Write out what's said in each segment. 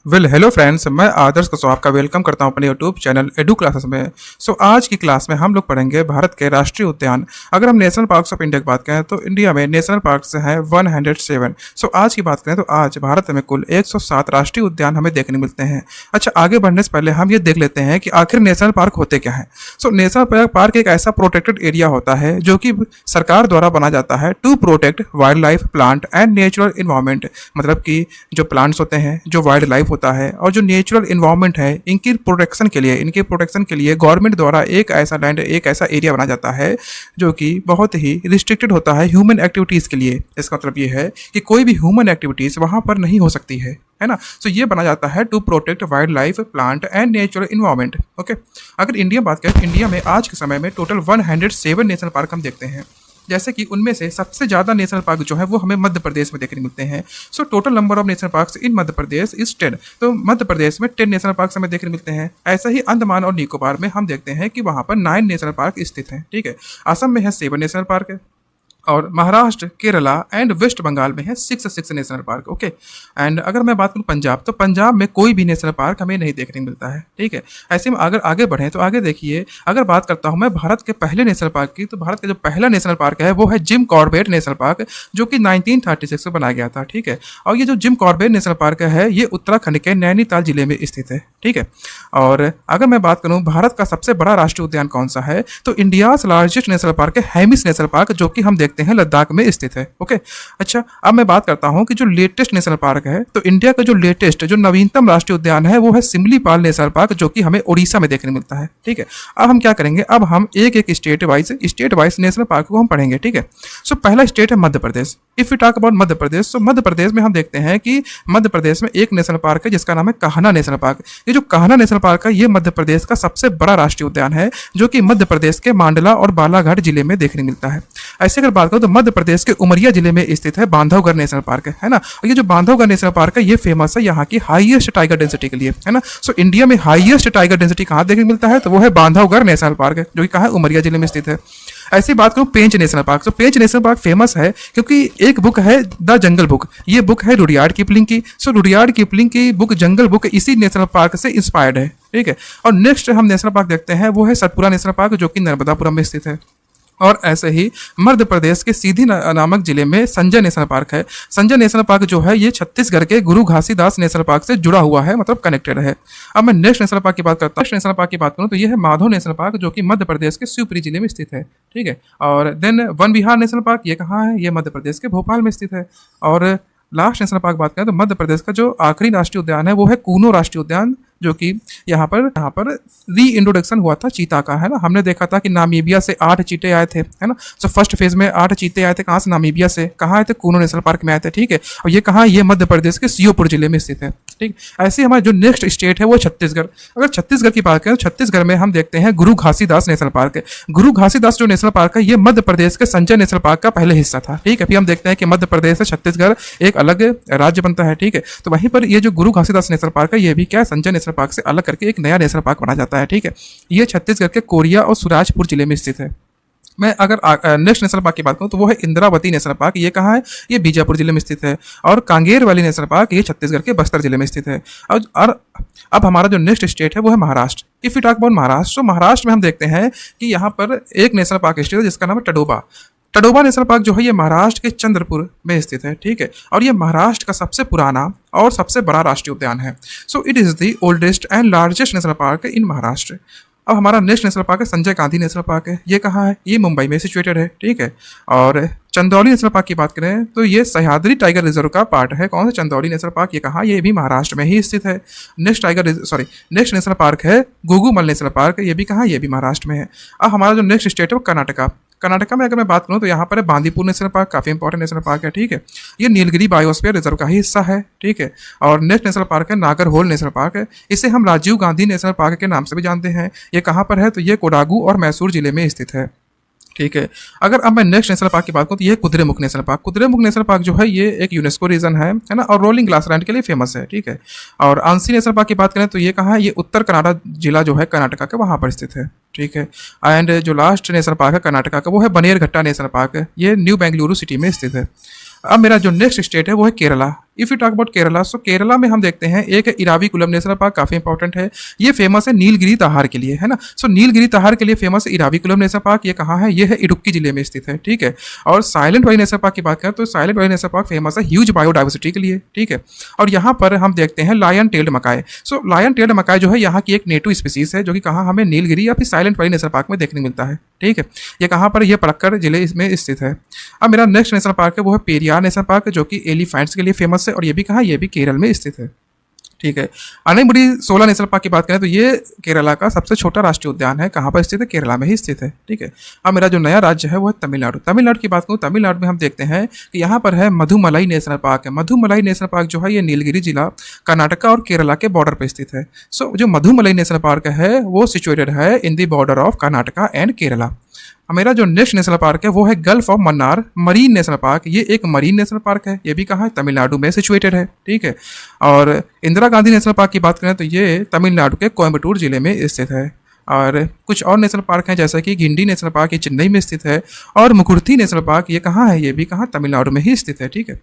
Hello friends, मैं आदर्श कुशवाहा आपका welcome करता हूं अपने यूट्यूब चैनल एडू क्लासेस में। आज की क्लास में हम लोग पढ़ेंगे भारत के राष्ट्रीय उद्यान। अगर हम नेशनल पार्क्स ऑफ इंडिया की बात करें तो इंडिया में नेशनल पार्क्स हैं 107। आज की बात करें तो आज भारत में कुल 107 राष्ट्रीय उद्यान हमें देखने मिलते हैं। अच्छा, आगे बढ़ने से पहले हम ये देख लेते हैं कि आखिर नेशनल पार्क होते क्या हैं। नेशनल पार्क एक ऐसा प्रोटेक्टेड एरिया होता है जो कि सरकार द्वारा बना जाता है to protect wild life, plant and natural environment. मतलब कि जो प्लांट्स होते हैं, जो वाइल्ड लाइफ होता है और जो नेचुरल इन्वायरमेंट है, इनके प्रोटेक्शन के लिए गवर्नमेंट द्वारा एक ऐसा लैंड, एक ऐसा एरिया बना जाता है जो कि बहुत ही रिस्ट्रिक्टेड होता है ह्यूमन एक्टिविटीज़ के लिए। इसका मतलब ये है कि कोई भी ह्यूमन एक्टिविटीज़ वहाँ पर नहीं हो सकती है ना। ये बना जाता है to protect wild life, plant and natural environment. Okay, अगर इंडिया बात करें तो इंडिया में आज के समय में टोटल 107 नेशनल पार्क हम देखते हैं। जैसे कि उनमें से सबसे ज़्यादा नेशनल पार्क जो है वो हमें मध्य प्रदेश में देखने मिलते हैं। Total number of national parks in Madhya Pradesh is 10। तो मध्य प्रदेश में 10 नेशनल पार्क्स हमें देखने मिलते हैं। ऐसा ही अंडमान और निकोबार में हम देखते हैं कि वहाँ पर 9 नेशनल पार्क स्थित हैं। ठीक है, असम में है 7 नेशनल पार्क है और महाराष्ट्र, केरला एंड वेस्ट बंगाल में है 6 नेशनल पार्क। ओके, एंड अगर मैं बात करूँ पंजाब, तो पंजाब में कोई भी नेशनल पार्क हमें नहीं देखने मिलता है। ठीक है, ऐसे में अगर आगे बढ़ें तो आगे देखिए, अगर बात करता हूँ मैं भारत के पहले नेशनल पार्क की, तो भारत का जो पहला नेशनल पार्क है वो है जिम कॉर्बेट नेशनल पार्क, जो कि 1936 में बनाया गया था। ठीक है, और ये जो जिम कॉर्बेट नेशनल पार्क है ये उत्तराखंड के नैनीताल जिले में स्थित है। ठीक है, और अगर मैं बात करूँ भारत का सबसे बड़ा राष्ट्रीय उद्यान कौन सा है, तो इंडियाज लार्जेस्ट नेशनल पार्क है हेमिस नेशनल पार्क, जो कि हम देखते हैं लद्दाख में स्थित है। ओके, अच्छा, अब मैं बात करता हूं कि जो लेटेस्ट नेशनल पार्क है, तो इंडिया का जो लेटेस्ट, जो नवीनतम राष्ट्रीय उद्यान है वो है सिमलीपाल नेशनल पार्क, जो कि हमें उड़ीसा में देखने मिलता है। ठीक है, अब हम क्या करेंगे, अब हम एक एक स्टेट वाइज नेशनल पार्क को हम पढ़ेंगे। ठीक है, पहला स्टेट है Madhya Pradesh. If you talk about Madhya Pradesh, तो मध्य प्रदेश में हम देखते हैं कि मध्य प्रदेश में एक नेशनल पार्क है जिसका नाम है कान्हा नेशनल पार्क। ये जो कान्हा नेशनल पार्क है ये मध्य प्रदेश का सबसे बड़ा राष्ट्रीय उद्यान है, जो कि मध्य प्रदेश के मांडला और बालाघाट जिले में देखने मिलता है। ऐसे अगर बात करो तो मध्य प्रदेश के उमरिया जिले में स्थित है बांधवगढ़ नेशनल पार्क है ना। और ये जो बांधवगढ़ नेशनल पार्क है ये फेमस है यहाँ की हाईएस्ट टाइगर डेंसिटी के लिए, है ना। इंडिया में हाईएस्ट टाइगर डेंसिटी कहाँ देखने मिलता है, तो वो है बांधवगढ़ नेशनल पार्क है, जो कि कहाँ है, उमरिया जिले में स्थित है। ऐसी बात करूं पेंच नेशनल पार्क, तो पेंच नेशनल पार्क फेमस है क्योंकि एक बुक है द जंगल बुक, ये बुक है रुडयार्ड किपलिंग की। रुडयार्ड किपलिंग की बुक जंगल बुक इसी नेशनल पार्क से इंस्पायर्ड है। ठीक है, और नेक्स्ट हम नेशनल पार्क देखते हैं वो है सतपुरा नेशनल पार्क, जो कि नर्मदापुरम में स्थित है। और ऐसे ही मध्य प्रदेश के सीधी नामक जिले में संजय नेशनल पार्क है। संजय नेशनल पार्क जो है ये छत्तीसगढ़ के गुरु घासीदास नेशनल पार्क से जुड़ा हुआ है, मतलब कनेक्टेड है। अब मैं नेक्स्ट नेशनल पार्क की बात करता हूँ। नेक्स्ट नेशनल पार्क की बात करूँ तो ये है माधव नेशनल पार्क, जो कि मध्य प्रदेश के शिवपुरी जिले में स्थित है। ठीक है, और देन वन विहार नेशनल पार्क, ये कहाँ है, ये मध्य प्रदेश के भोपाल में स्थित है। और लास्ट नेशनल पार्क बात करें तो मध्य प्रदेश का जो आखिरी राष्ट्रीय उद्यान है वो है कूनो राष्ट्रीय उद्यान, जो कि यहाँ पर री इंट्रोडक्शन हुआ था चीता का, है ना। हमने देखा था कि नामीबिया से 8 चीते आए थे, है ना। फर्स्ट फेज में 8 चीते आए थे, कहाँ से, नामीबिया से। कहाँ आए थे, कूनो नेशनल पार्क में आए थे। ठीक है, और ये कहाँ, ये मध्य प्रदेश के श्योपुर जिले में स्थित है। ठीक, ऐसे हमारे जो नेक्स्ट स्टेट है वो छत्तीसगढ़। अगर छत्तीसगढ़ की बात करें तो छत्तीसगढ़ में हम देखते हैं गुरु घासीदास नेशनल पार्क है। गुरु घासीदास जो नेशनल पार्क है ये मध्य प्रदेश के संजय नेशनल पार्क का पहले हिस्सा था। ठीक है, फिर हम देखते हैं कि मध्य प्रदेश से छत्तीसगढ़ एक अलग राज्य बनता है। ठीक है, तो वहीं पर ये जो गुरु घासीदास नेशनल पार्क है ये भी क्या, संजय नेशनल पार्क से अलग करके एक नया नेशनल पार्क बना जाता है। ठीक है, ये छत्तीसगढ़ के कोरिया और सूरजपुर जिले में स्थित है। मैं अगर नेक्स्ट नेशनल पार्क की बात करूं तो वो है इंद्रावती नेशनल पार्क, ये कहाँ है, ये बीजापुर जिले में स्थित है। और कांगेर वाली नेशनल पार्क ये छत्तीसगढ़ के बस्तर जिले में स्थित है। और अब हमारा जो नेक्स्ट स्टेट है वो है Maharashtra. If you talk about Maharashtra, तो महाराष्ट्र में हम देखते हैं कि यहाँ पर एक नेशनल पार्क स्टेट है जिसका नाम है टडोबा। टडोबा नेशनल पार्क जो है ये महाराष्ट्र के चंद्रपुर में स्थित है। ठीक है, और ये महाराष्ट्र का सबसे पुराना और सबसे बड़ा राष्ट्रीय उद्यान है। It is the oldest and largest national park इन महाराष्ट्र। अब हमारा नेक्स्ट नेशनल पार्क है संजय गांधी नेशनल पार्क है, ये कहाँ है, ये मुंबई में सिचुएटेड है। ठीक है, और चंदौली नेशनल पार्क की बात करें तो ये सह्याद्री टाइगर रिजर्व का पार्ट है। कौन सा, चंदौली नेशनल पार्क, ये कहाँ, ये भी महाराष्ट्र में ही स्थित है। नेक्स्ट नेशनल पार्क है गुगुमल नेशनल पार्क, ये भी कहाँ, ये भी महाराष्ट्र में है। अब हमारा जो नेक्स्ट स्टेट है वो कर्नाटका। कर्नाटका में अगर मैं बात करूँ तो यहाँ पर है बांदीपुर नेशनल पार्क, काफ़ी इंपॉर्टेंट नेशनल पार्क है। ठीक है, ये नीलगिरी बायोस्फीयर रिजर्व का ही हिस्सा है। ठीक है, और नेक्स्ट नेशनल पार्क है नागरहोल नेशनल पार्क है, इसे हम राजीव गांधी नेशनल पार्क के नाम से भी जानते हैं। ये कहाँ पर है, तो ये कोडागू और मैसूर जिले में स्थित है। ठीक है, अगर अब मैं नेक्स्ट नेशनल पार्क की बात करूँ तो ये Kudremukh national park. Kudremukh national park जो है ये एक यूनेस्को रीजन है ना, और रोलिंग ग्लास लैंड के लिए फेमस है। ठीक है, और आंसी नेशनल पार्क की बात करें तो ये कहाँ है, ये उत्तर कन्नाडा जिला जो है कर्नाटका के वहाँ पर स्थित है। ठीक है, एंड जो लास्ट नेशनल पार्क है कर्नाटका का वो है बनेरघट्टा नेशनल पार्क है, ये न्यू बेंगलुरु सिटी में स्थित है। अब मेरा जो नेक्स्ट स्टेट है वो है Kerala. If you talk about Kerala, so Kerala में हम देखते हैं एक इराविकुलम नेशनल पार्क काफी इंपॉर्टेंट है। ये फेमस है नीलगिरी ताहार के लिए, है ना। सो नीलगिरी ताहार के लिए फेमस है इराविकुलम नेशनल पार्क। ये कहाँ है? ये है इडुक्की जिले में स्थित है, ठीक है। और साइलेंट वैली नेशनल पार्क की बात करें तो silent valley national park famous है ह्यूज बायोडाइवर्सिटी के लिए, ठीक है। और यहाँ पर हम देखते हैं लायन टेल्ड मकाई। सो लायन टेल्ड मकाई जो है यहाँ की एक नेटिव स्पीसीज है, जो कि कहाँ हमें नीलगिरी या फिर साइलेंट वैली नेशनल पार्क में देखने को मिलता है, ठीक है। ये कहाँ पर? ये पलक्कड़ जिले में स्थित है। अब मेरा नेक्स्ट नेशनल पार्क है वो है पेरियार नेशनल पार्क, जो कि एलिफेंट्स के लिए फेमस है, और ये भी कहाँ? ये भी केरल में स्थित है, ठीक है। अनईमुडी सोला नेशनल पार्क की बात करें तो ये केरला का सबसे छोटा राष्ट्रीय उद्यान है। कहाँ पर स्थित है? केरला में ही स्थित है, ठीक है। अब मेरा जो नया राज्य है वो है तमिलनाडु। तमिलनाडु की बात करूँ, तमिलनाडु में हम देखते हैं कि यहाँ पर है मधुमलाई नेशनल पार्क है। मधुमलाई नेशनल पार्क जो है ये नीलगिरी जिला कर्नाटका और केरला के बॉर्डर पर स्थित है। सो जो मधुमलाई नेशनल पार्क है वो सिचुएटेड है in the border of Karnataka and Kerala. मेरा जो नेक्स्ट नेशनल पार्क है वो है gulf of Mannar marine national park. ये एक मरीन नेशनल पार्क है। ये भी कहाँ है? तमिलनाडु में सिचुएटेड है, ठीक है। और इंदिरा गांधी नेशनल पार्क की बात करें तो ये तमिलनाडु के कोयम्बटूर जिले में स्थित है। और कुछ और नेशनल पार्क हैं जैसा कि गिंडी नेशनल पार्क, ये चेन्नई में स्थित है। और मुकुर्थी नेशनल पार्क ये कहाँ है? ये भी कहाँ? तमिलनाडु में ही स्थित है, ठीक है।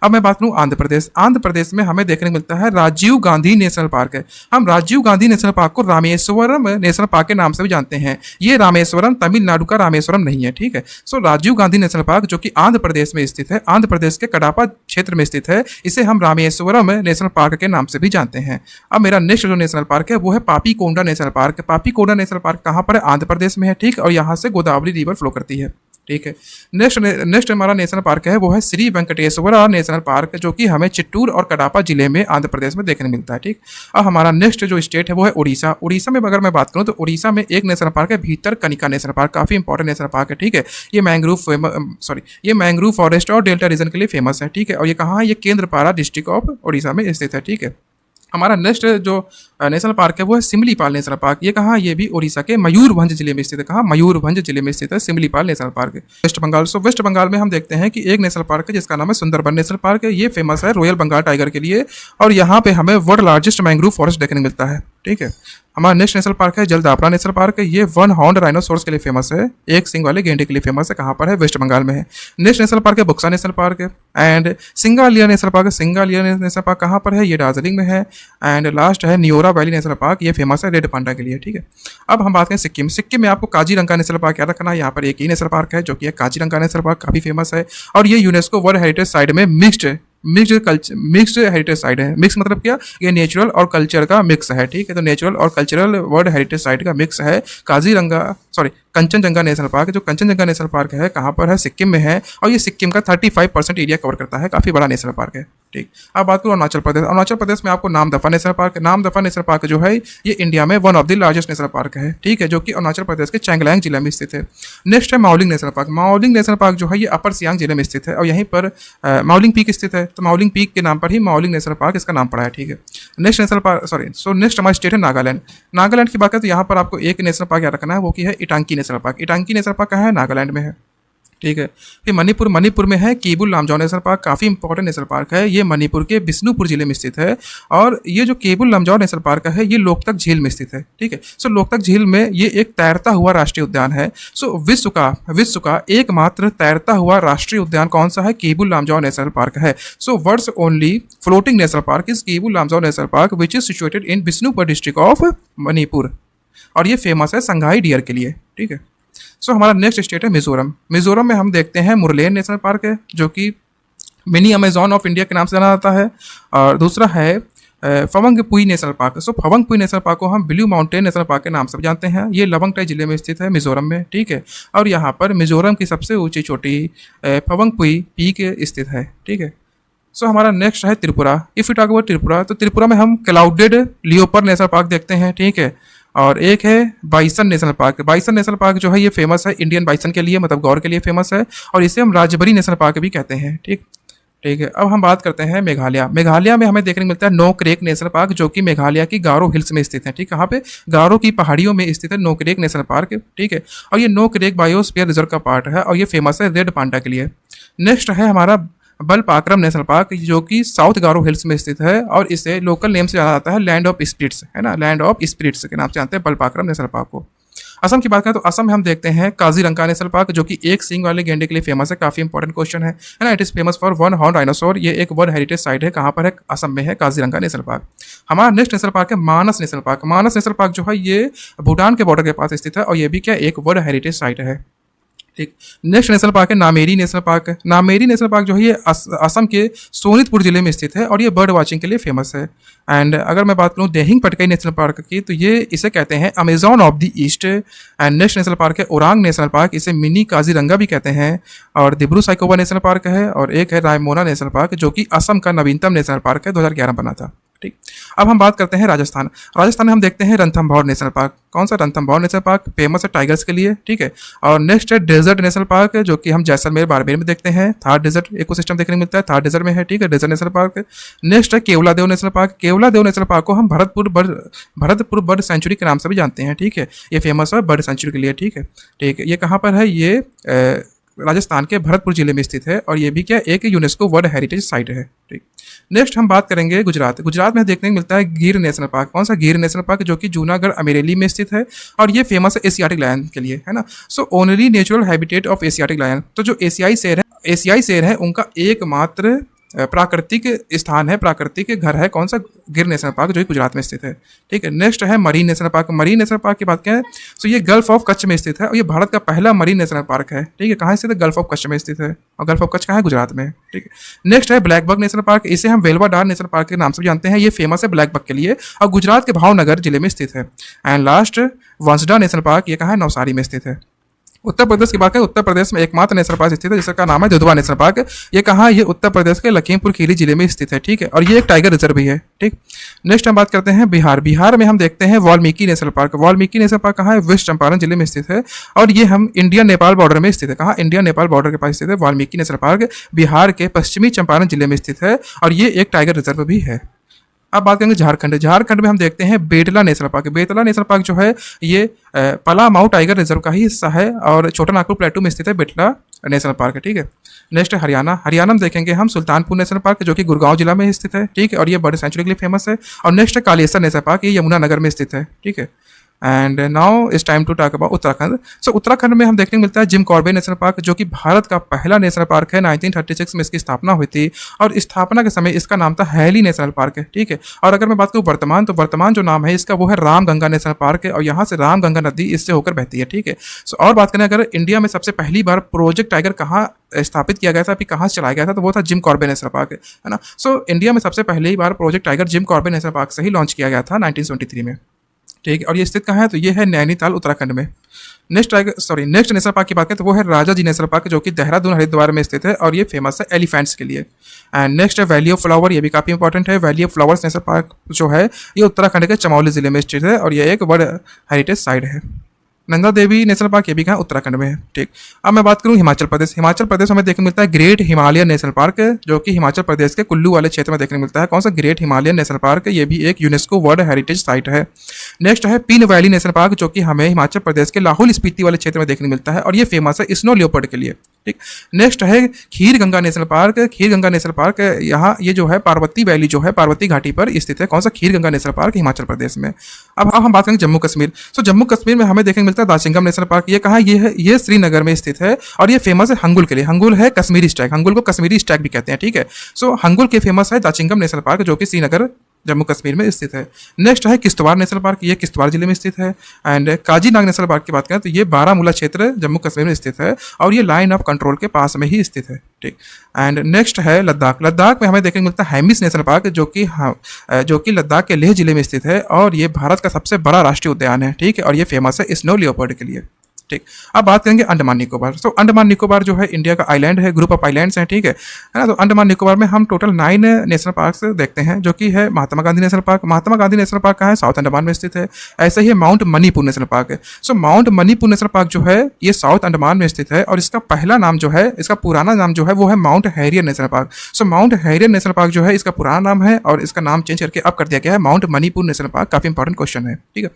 अब मैं बात करूँ आंध्र प्रदेश। आंध्र प्रदेश में हमें देखने को मिलता है राजीव गांधी नेशनल पार्क है। हम राजीव गांधी नेशनल पार्क को रामेश्वरम नेशनल पार्क के नाम से भी जानते हैं। ये रामेश्वरम तमिलनाडु का रामेश्वरम नहीं है, ठीक है। सो राजीव गांधी नेशनल पार्क जो कि आंध्र प्रदेश में स्थित है, आंध्र प्रदेश के कडापा क्षेत्र में स्थित है, इसे हम रामेश्वरम नेशनल पार्क के नाम से भी जानते हैं। अब मेरा नेक्स्ट जो नेशनल पार्क है वो है Papikonda national park. Papikonda national park कहाँ पर है? आंध्र प्रदेश में है, ठीक। और यहाँ से गोदावरी रिवर फ्लो करती है, ठीक है। नेक्स्ट हमारा नेशनल पार्क है वो है श्री वेंकटेश्वरा नेशनल पार्क, जो कि हमें चित्तूर और कडापा जिले में आंध्र प्रदेश में देखने मिलता है, ठीक। अब हमारा नेक्स्ट जो स्टेट है वो है उड़ीसा। उड़ीसा में अगर मैं बात करूँ तो उड़ीसा में एक नेशनल पार्क है भीतरकनिका नेशनल पार्क, काफी इंपॉर्टेंट नेशनल पार्क है, ठीक है। ये मैंग्रोव फॉरेस्ट और डेल्टा रीजन के लिए फेमस है, ठीक है। और ये कहाँ है? ये केंद्रपाड़ा डिस्ट्रिक्ट ऑफ उड़ीसा में स्थित है, ठीक है। हमारा नेक्स्ट जो नेशनल पार्क है वो है सिमलीपाल नेशनल पार्क। ये कहाँ? ये भी उड़ीसा के मयूरभंज जिले में स्थित है। कहाँ? मयूरभंज जिले में स्थित है Simlipal national park. West Bengal. So west Bengal में हम देखते हैं कि एक नेशनल पार्क है जिसका नाम है सुंदरबन नेशनल पार्क है। ये फेमस है रॉयल बंगाल टाइगर के लिए, और यहाँ पे हमें वर्ल्ड लार्जेस्ट मैंग्रोव फॉरेस्ट देखने मिलता है, ठीक है। हमारा नेक्स्ट नेशनल पार्क है जलदापड़ा नेशनल पार्क है। ये वन हॉर्न राइनोसोरस के लिए फेमस है, एक सिंग वाले गेंडे के लिए फेमस है। कहाँ पर है? वेस्ट बंगाल में है। नेक्स्ट नेशनल पार्क है बुक्सा नेशनल पार्क है। एंड सिंगालिया नेशनल पार्क है। सिंगालिया नेशनल पार्क कहाँ पर है? ये दार्जिलिंग में है। एंड लास्ट है नियोरा वैली नेशनल पार्क, ये फेमस है रेड पांडा के लिए, ठीक है। अब हम बात करें सिक्किम। सिक्किम में आपको काजीरंगा नेशनल पार्क याद रखना है। यहाँ पर एक ही नेशनल पार्क है जो कि काजीरंगा नेशनल पार्क, काफी फेमस है। और ये यूनेस्को वर्ल्ड हेरिटेज साइट में मिक्स्ड हेरिटेज साइट है। मिक्स मतलब क्या? ये नेचुरल और कल्चर का मिक्स है, ठीक है। तो नेचुरल और कल्चरल वर्ल्ड हेरिटेज साइट का मिक्स है कंचनजंगा नेशनल पार्क। जो कंचनजंगा नेशनल पार्क है कहाँ पर है? सिक्किम में है। और ये सिक्किम का 35% एरिया कवर करता है, काफी बड़ा नेशनल पार्क है, ठीक। अब बात करूँ अरुणाचल प्रदेश। अरुणाचल प्रदेश में आपको Namdapha national park. Namdapha national park जो है ये इंडिया में one of the largest national park है, ठीक है, जो कि अरुणाचल प्रदेश के चैंगलांग जिले में स्थित है। नेक्स्ट है Mouling national park. Mouling national park जो है ये अपर सियांग जिले में स्थित है, और यहीं पर माउलिंग पीक स्थित है। तो माउलिंग पीक के नाम पर ही माउलिंग नेशनल पार्क इसका नाम पड़ा है, ठीक है। नेक्स्ट नेशनल पार्क नेक्स्ट हमारा स्टेट है नागालैंड। नागालैंड की बात करें तो यहाँ पर आपको एक नेशनल पार्क याद रखना है, वो की है इटांकी नेशनल पार्क। इटांकी नेशनल पार्क कहाँ है? नागालैंड में है, ठीक है। फिर मणिपुर में है केबुल लामजाओ नेशनल पार्क, काफी इंपॉर्टेंट नेशनल पार्क है। ये मणिपुर के बिष्णुपुर जिले में स्थित है। और ये जो केबुल लामजाओ नेशनल पार्क है ये लोकतक झील में स्थित है, ठीक है। सो लोकतक झील में ये एक तैरता हुआ राष्ट्रीय उद्यान है। सो विश्व का एकमात्र तैरता हुआ राष्ट्रीय उद्यान कौन सा है? केबुल लामजाओ नेशनल पार्क है। So world's only floating national park is Keibul Lamjao national park which is situated in Bishnupur district of Manipur, और ये फेमस है संघाई डियर के लिए, ठीक है। सो हमारा नेक्स्ट स्टेट है मिजोरम। मिजोरम में हम देखते हैं मुरलेन नेशनल पार्क है, जो कि मिनी अमेजॉन ऑफ इंडिया के नाम से जाना जाता है। और दूसरा है फवंगपुई नेशनल पार्क। सो फवंगपुई नेशनल पार्क को हम ब्लू माउंटेन नेशनल पार्क के नाम से जानते हैं। ये लवंगटाई जिले में स्थित है मिजोरम में, ठीक है। और यहाँ पर मिजोरम की सबसे ऊंची चोटी फवंगपुई पीक स्थित है, ठीक है। सो हमारा नेक्स्ट है Tripura. If you talk about Tripura, तो त्रिपुरा में हम क्लाउडेड लियोपर नेशनल पार्क देखते हैं, ठीक है। और एक है bison national park. Bison national park जो है ये फेमस है इंडियन बाइसन के लिए, मतलब गौर के लिए फेमस है, और इसे हम राजबरी नेशनल पार्क भी कहते हैं, ठीक है। अब हम बात करते हैं मेघालय। मेघालय में हमें देखने को मिलता है नोकरेक नेशनल पार्क, जो कि मेघालय की गारो हिल्स में स्थित है, ठीक। कहाँ पे? गारो की पहाड़ियों में स्थित है नोकरेक नेशनल पार्क, ठीक है। और ये नोकरेक बायोस्फीयर रिजर्व का पार्ट है, और ये फेमस है रेड पांडा के लिए। नेक्स्ट है हमारा बलपाक्रम नेशनल पार्क, जो कि साउथ गारो हिल्स में स्थित है, और इसे लोकल नेम से जाना जाता है लैंड ऑफ स्पिरिट्स, है ना, लैंड ऑफ स्पिरिट्स के नाम से जानते हैं बलपाक्रम नेशनल पार्क को। असम की बात करें तो असम में हम देखते हैं काजीरंगा नेशनल पार्क, जो कि एक सींग वाले गेंडे के लिए फेमस है। काफी इंपॉर्टेंट क्वेश्चन है ना। It is famous for one horn dinosaur. ये एक वर्ल्ड हेरिटेज साइट है। कहाँ पर है? असम में है, काजीरंगा नेशनल पार्क। हमारा नेक्स्ट नेशनल पार्क है मानस नेशनल पार्क। मानस नेशनल पार्क जो है ये भूटान के बॉर्डर के पास स्थित है और ये भी क्या एक वर्ल्ड हेरिटेज साइट है। ठीक। नेक्स्ट नेशनल पार्क है Nameri national park. Nameri national park जो है ये असम के सोनितपुर जिले में स्थित है और ये बर्ड वाचिंग के लिए फेमस है। एंड अगर मैं बात करूँ देहिंग पटकाई नेशनल पार्क की, तो ये इसे कहते हैं Amazon of the east. And next national park है ओरांग नेशनल पार्क, इसे मिनी काजीरंगा भी कहते हैं। और दिब्रू साइकोवा नेशनल पार्क है और एक है रायमोना नेशनल पार्क, जो कि असम का नवीनतम नेशनल पार्क है, 2011 बना था। ठीक। अब हम बात करते हैं राजस्थान। राजस्थान में हम देखते हैं रणथंभौर नेशनल पार्क। कौन सा? रणथंभौर नेशनल पार्क फेमस है टाइगर्स के लिए। ठीक है। और नेक्स्ट है डेजर्ट नेशनल पार्क, जो कि हम जैसलमेर बाड़मेर में देखते हैं। थार डेजर्ट इकोसिस्टम देखने को मिलता है, थार डेजर्ट में है। ठीक है, डेजर्ट नेशनल पार्क। नेक्स्ट है Keoladeo national park. Keoladeo national park को हम भरतपुर बर्ड सेंचुरी के नाम से भी जानते हैं। ठीक है, ये फेमस है बर्ड सेंचुरी के लिए। ठीक है। ठीक है, ये कहाँ पर है? ये राजस्थान के भरतपुर जिले में स्थित है और ये भी क्या एक यूनेस्को वर्ल्ड हेरिटेज साइट है। ठीक। नेक्स्ट हम बात करेंगे गुजरात। गुजरात में देखने को मिलता है गिर नेशनल पार्क। कौन सा? गिर नेशनल पार्क, जो कि जूनागढ़ अमेरेली में स्थित है और ये फेमस है एशियाटिक लायन के लिए, है ना। So only natural habitat of Asiatic lion. तो जो एशियाई शेर है उनका एकमात्र प्राकृतिक स्थान है, प्राकृतिक घर है। कौन सा? गिर नेशनल पार्क, जो कि गुजरात में स्थित है। ठीक है। नेक्स्ट है marine national park. Marine national park की बात करें तो ये गल्फ ऑफ कच्छ में स्थित है और ये भारत का पहला मरीन नेशनल पार्क है। ठीक है, कहाँ स्थित है? गल्फ ऑफ कच्छ में स्थित है और गल्फ ऑफ कच्छ कहाँ है? गुजरात में। ठीक है। नेक्स्ट है ब्लैकबक नेशनल पार्क। इसे हम वेलवाडार नेशनल पार्क के नाम से जानते हैं। ये फेमस है ब्लैकबक के लिए और गुजरात के भावनगर जिले में स्थित है। एंड लास्ट वंसडा नेशनल पार्क, ये कहाँ है? नवसारी में स्थित है। उत्तर प्रदेश की बात करें, उत्तर प्रदेश में एकमात्र नेशनल पार्क स्थित है जिसका नाम है दुधवा नेशनल पार्क। ये कहाँ? ये उत्तर प्रदेश के लखीमपुर खीरी जिले में स्थित है। ठीक है, और ये एक टाइगर रिजर्व भी है। ठीक। नेक्स्ट हम बात करते हैं बिहार। बिहार में हम देखते हैं Valmiki national park. Valmiki national park कहाँ है? वेस्ट चंपारण जिले में स्थित है और ये हम इंडिया नेपाल बॉर्डर में स्थित है। कहाँ? इंडिया नेपाल बॉर्डर के पास स्थित है। वाल्मीकि नेशनल पार्क बिहार के पश्चिमी चंपारण जिले में स्थित है और ये एक टाइगर रिजर्व भी है। अब बात करेंगे झारखंड। झारखंड में हम देखते हैं Betla national park. Betla national park जो है ये पलामाऊ टाइगर रिजर्व का ही हिस्सा है और छोटा नागपुर प्लेटू में स्थित है बेतला नेशनल पार्क है। ठीक है। नेक्स्ट है हरियाणा। हरियाणा में देखेंगे हम सुल्तानपुर नेशनल पार्क, जो कि गुड़गांव जिला में स्थित है। ठीक है, और ये बर्ड सेंचुरी के लिए फेमस है। और नेक्स्ट है कालेसर नेशनल पार्क, ये यमुना नगर में स्थित है। ठीक है। And now it's time to talk about Uttarakhand. So Uttarakhand में हम देखने को मिलता है जिम कॉर्बेट नेशनल पार्क, जो कि भारत का पहला नेशनल पार्क है। 1936 में इसकी स्थापना हुई थी और स्थापना के समय इसका नाम था हैली नेशनल पार्क है। ठीक है। और अगर मैं बात करूँ वर्तमान, तो वर्तमान जो नाम है इसका वो है रामगंगा नेशनल पार्क है और यहाँ से रामगंगा नदी इससे होकर बहती है। ठीक है। सो और बात करें अगर इंडिया में सबसे पहली बार प्रोजेक्ट टाइगर कहाँ स्थापित किया गया था, अभी कहाँ से चलाया गया था, तो वो था जिम कॉर्बेट नेशनल पार्क है ना। सो इंडिया में सबसे पहली बार project tiger Jim Corbett national park से ही लॉन्च किया गया था 1973 में। ठीक है। और ये स्थित कहाँ है? तो ये है नैनीताल उत्तराखंड में। नेक्स्ट नेशनल पार्क की बात करें तो वो है राजा जी नेशनल पार्क, जो कि देहरादून हरिद्वार में स्थित है और ये फेमस है एलिफेंट्स के लिए। एंड नेक्स्ट है वैली ऑफ फ्लावर, ये भी काफ़ी इंपॉर्टेंट है। Valley of flowers national park जो है ये उत्तराखंड के चमोली जिले में स्थित है और ये एक वर्ल्ड हेरिटेज साइट है। नंदा देवी नेशनल पार्क, ये भी कहाँ? उत्तराखंड में है। ठीक। अब मैं बात करूँ हिमाचल प्रदेश। हिमाचल प्रदेश हमें देखने को मिलता है ग्रेट हिमालयन नेशनल पार्क, जो कि हिमाचल प्रदेश के कुल्लू वाले क्षेत्र में देखने को मिलता है। कौन सा? ग्रेट हिमालयन नेशनल पार्क, ये भी एक यूनेस्को वर्ल्ड हेरिटेज साइट है। नेक्स्ट है पीन वैली नेशनल पार्क, जो कि हमें हिमाचल प्रदेश के लाहौल स्पीति वाले क्षेत्र में देखने को मिलता है और ये फेमस है स्नो लियोपर्ड के लिए। ठीक। नेक्स्ट है खीर गंगा नेशनल पार्क। खीर गंगा नेशनल पार्क यहाँ ये जो है पार्वती वैली जो है पार्वती घाटी पर स्थित है। कौन सा? खीर गंगा नेशनल पार्क, हिमाचल प्रदेश में। अब हम बात करेंगे जम्मू कश्मीर। सो जम्मू कश्मीर में हमें देखने को मिलता है दाशिंगम नेशनल पार्क। ये कहाँ? ये है, ये श्रीनगर में स्थित है और ये फेमस है हंगुल के लिए। हंगुल है कश्मीरी स्टैग, हंगुल को कश्मीरी स्टैग भी कहते हैं। ठीक है। सो हंगुल के फेमस है दाशिंगम नेशनल पार्क, जो कि श्रीनगर जम्मू कश्मीर में स्थित है। नेक्स्ट है किश्तवाड़ नेशनल पार्क, ये किश्तवाड़ जिले में स्थित है। एंड काजीनाग नेशनल पार्क की बात करें तो ये बारामूला क्षेत्र जम्मू कश्मीर में स्थित है और ये लाइन ऑफ कंट्रोल के पास में ही स्थित है। ठीक। एंड नेक्स्ट है लद्दाख। लद्दाख में हमें देखने को मिलता है हैमिस नेशनल पार्क, जो कि लद्दाख के लेह जिले में स्थित है और ये भारत का सबसे बड़ा राष्ट्रीय उद्यान है। ठीक है। और ये फेमस है स्नो लियोपर्ड के लिए। ठीक। अब बात करेंगे अंडमान निकोबार। तो अंडमान निकोबार जो है इंडिया का आइलैंड है, ग्रुप ऑफ आइलैंड्स हैं। ठीक है ना। तो अंडमान निकोबार में हम टोटल 9 नेशनल पार्क्स देखते हैं, जो कि है Mahatma Gandhi national park. Mahatma Gandhi national park कहाँ है? साउथ अंडमान में स्थित है। ऐसे ही माउंट मणिपुर नेशनल पार्क है। सो माउंट मणिपुर नेशनल पार्क जो है ये साउथ अंडमान में स्थित है और इसका पहला नाम जो है, इसका पुराना नाम जो है वो है माउंट हैरियर नेशनल पार्क। सो माउंट हैरियर नेशनल पार्क जो है इसका पुराना नाम है और इसका नाम चेंज करके अब कर दिया गया है माउंट मणिपुर नेशनल पार्क। काफी इंपॉर्टेंट क्वेश्चन है। ठीक है।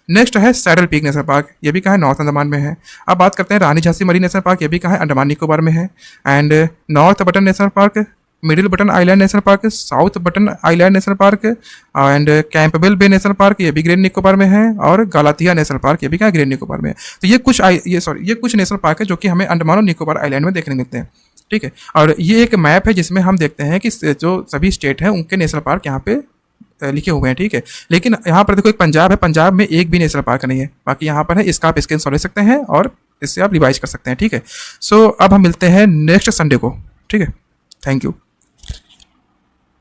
नेक्स्ट है सैडल पीक नेशनल पार्क, ये भी कहाँ है? नॉर्थ अंडमान में है। अब बात करते हैं Rani Jhansi marine national park, ये भी कहाँ है? अंडमान निकोबार में है। And north button national park, middle button island national park है, south button island national park है, and Campbell bay national park ये भी ग्रेट निकोबार में है, और गालाथिया नेशनल पार्क ये भी क्या ग्रेट निकोबार में है। तो ये कुछ नेशनल पार्क है जो कि हमें अंडमान और निकोबार आइलैंड में देखने मिलते हैं। ठीक है, और ये एक मैप है जिसमें हम देखते हैं कि जो सभी स्टेट हैं उनके नेशनल पार्क यहाँ पे लिखे हुए हैं। ठीक है, लेकिन यहाँ पर देखो एक पंजाब है, पंजाब में एक भी नेशनल पार्क नहीं है, बाकी यहाँ पर है। इसका आप स्क्रीनशॉट ले सकते हैं और इससे आप रिवाइज कर सकते हैं। ठीक है, सो अब हम मिलते हैं नेक्स्ट संडे को। ठीक है, थैंक यू।